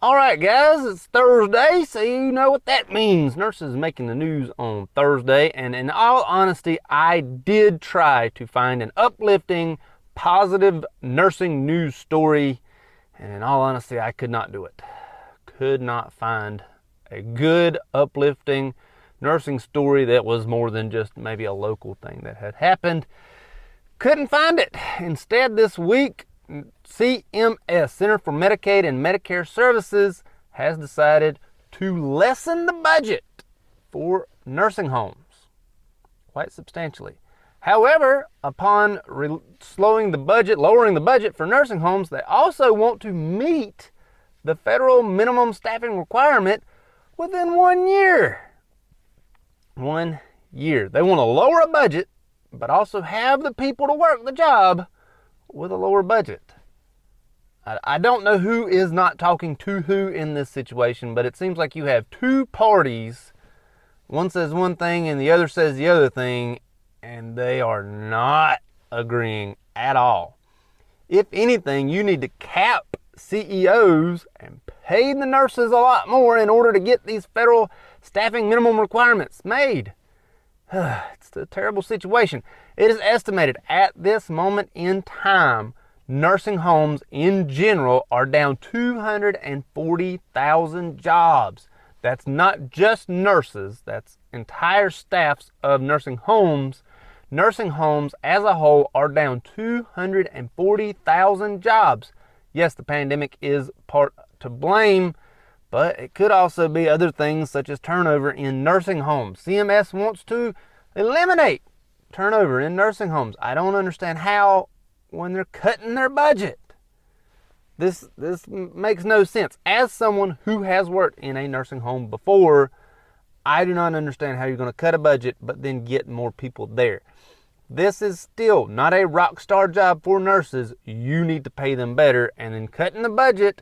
All right, guys, it's Thursday, so you know what that means. Nurses making the news on Thursday, and in all honesty, I did try to find an uplifting, positive nursing news story, and in all honesty, I could not do it. Could not find a good, uplifting nursing story that was more than just maybe a local thing that had happened. Couldn't find it. Instead, this week, CMS, Center for Medicaid and Medicare Services, has decided to lessen the budget for nursing homes quite substantially. However, upon lowering the budget for nursing homes, they also want to meet the federal minimum staffing requirement within 1 year. 1 year. They want to lower a budget, but also have the people to work the job with a lower budget. I don't know who is not talking to who in this situation, but it seems like you have two parties. One says one thing and the other says the other thing, and they are not agreeing at all. If anything, you need to cap CEOs and pay the nurses a lot more in order to get these federal staffing minimum requirements made. It's a terrible situation. It is estimated at this moment in time, nursing homes in general are down 240,000 jobs. That's not just nurses, that's entire staffs of nursing homes. Nursing homes as a whole are down 240,000 jobs. Yes, the pandemic is part to blame, but it could also be other things such as turnover in nursing homes. CMS wants to eliminate turnover in nursing homes. I don't understand how when they're cutting their budget. This makes no sense. As someone who has worked in a nursing home before, I do not understand how you're going to cut a budget but then get more people there. This is still not a rock star job for nurses. You need to pay them better, and then cutting the budget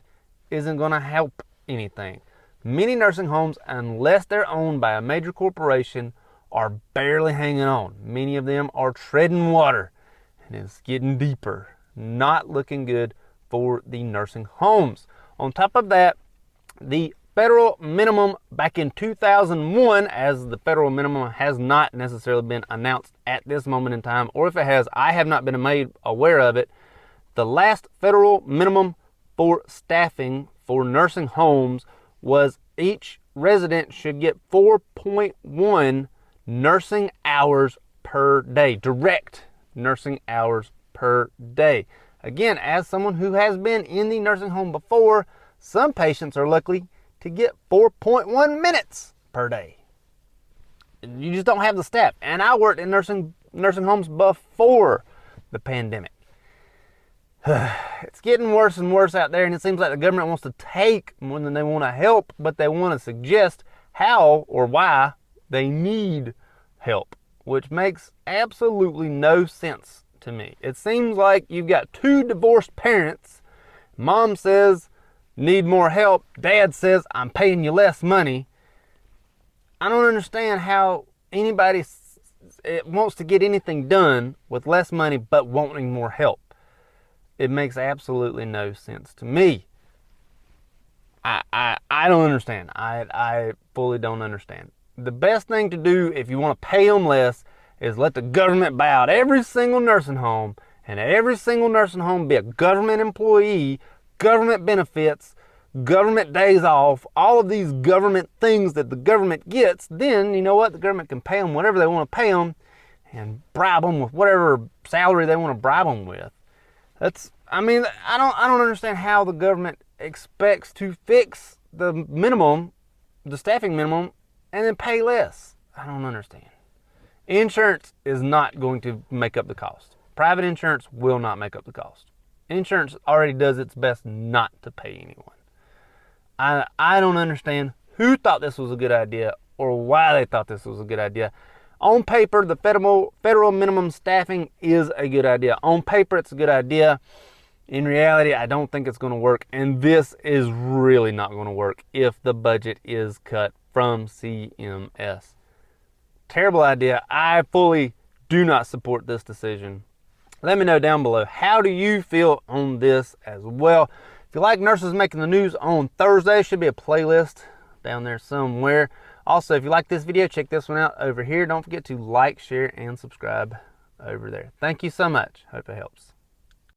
isn't going to help anything. Many nursing homes, unless they're owned by a major corporation, are barely hanging on. Many of them are treading water, and it's getting deeper. Not looking good for the nursing homes. On top of that, the federal minimum back in 2001, as the federal minimum has not necessarily been announced at this moment in time, or if it has, I have not been made aware of it. The last federal minimum for staffing for nursing homes was each resident should get 4.1 nursing hours per day, direct nursing hours per day. Again, as someone who has been in the nursing home before, some patients are lucky to get 4.1 minutes per day. You just don't have the staff. And I worked in nursing homes before the pandemic. It's getting worse and worse out there, and it seems like the government wants to take more than they want to help, but they want to suggest how or why they need help, which makes absolutely no sense to me. It seems like you've got two divorced parents. Mom says, need more help. Dad says, I'm paying you less money. I don't understand how anybody wants to get anything done with less money but wanting more help. It makes absolutely no sense to me. I don't understand. I fully don't understand. The best thing to do if you want to pay them less is let the government buy out every single nursing home, and every single nursing home be a government employee, government benefits, government days off, all of these government things that the government gets. Then, you know what? The government can pay them whatever they want to pay them and bribe them with whatever salary they want to bribe them with. I don't understand how the government expects to fix the minimum, the staffing minimum, and then pay less. I don't understand. Insurance is not going to make up the cost. Private insurance will not make up the cost. Insurance already does its best not to pay anyone. I don't understand who thought this was a good idea or why they thought this was a good idea. On paper, the federal minimum staffing is a good idea. On paper, it's a good idea. In reality, I don't think it's going to work, and this is really not going to work if the budget is cut from CMS. Terrible idea. I fully do not support this decision. Let me know down below, how do you feel on this as well? If you like Nurses Making the News on Thursday, should be a playlist down there somewhere. Also, if you like this video, check this one out over here. Don't forget to like, share, and subscribe over there. Thank you so much. Hope it helps.